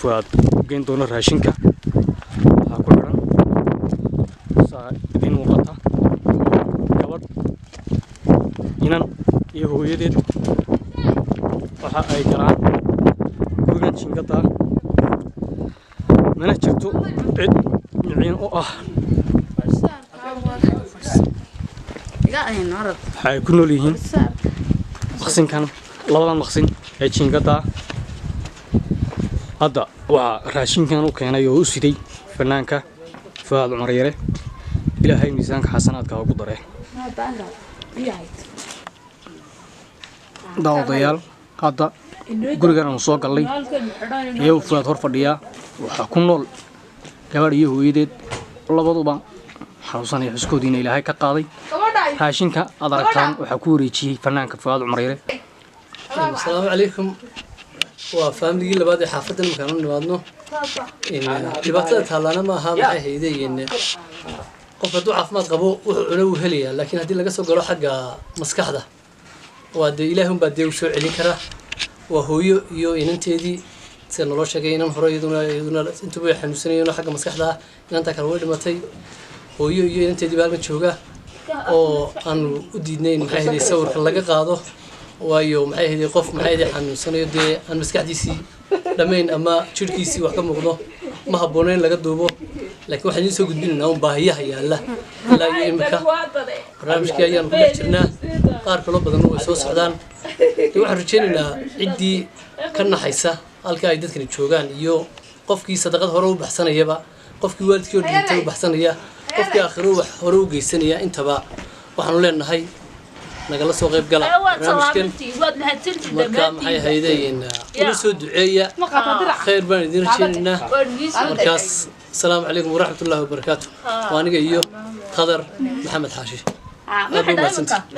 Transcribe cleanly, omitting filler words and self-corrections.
fuad geen doona raashinka waxa ku xiran in muuqata gabadh inan iyo hooyadeed waxa ay galaan gurigan jinkada mana jirto cid miciin oo ah waxay ku nool yihiin maqsinkan labadan maqsin ee jinkada hadda waa raashinkan u keenay oo u siday fanaanka Fuad Cumar Yare ilaahay miisaanka xasanaadka ugu daree daawadayaal hadda gurigan aan soo galnay ee Fuad hor fadhiya waxa ku nool gabadh iyo hooyadeed labaduba xanuunsanay xuskoodiina ilaahay ka qaaday raashinka aad aragtaan waxa ku wareejiyay fanaanka Fuad Cumar Yare السلام عليكم وفاملي لبعض حافظنا مكانون نوادنا إن لبعض تهلانا ما هم هيدي إن قفة ضعف ما تقبوا وعلو هليا لكن هذه اللي قصوا قالوا حق مسكح ده وده إلههم بدي وشو عليه كره وهو يو إن أنت دي سنة الله شقي إن هراء يدونا أنتوا بيحنسون يدونا حق مسكح ده إن أنت كروي لما تي هو يو إن أنت دي بالك شوقة أو أن ودينين هذه الصور كلها قاعدة waayo maxay heeday qof maxay heeday xanuunsanayo dee aan maskaxdiisii dhameyn ama jirkiisii wax ka muuqdo ma habboonayn laga duubo laakiin waxaan soo gudbinaynaa baahiyaha yaala ilaa iyo imika barnaamijkii ayaan ku dhex jirnaa qaar kale badan oo soo socdaan waxaan rajaynaynaa ciddii ka naxaysa halka ay dadkani joogaan iyo qofkii sadaqad hore u baxsanayaba qofkii waalidkii dhintay u baxsanaya qofkii aakhiro wax hore u geysanaya intaba waxaan leenahay نقول سوق قلع برنامجكن مركا محي هيدين كل سود عيا خير بان يدير شينا مركاس السلام عليكم ورحمة الله وبركاته وأنا جايو خضر محمد حاشي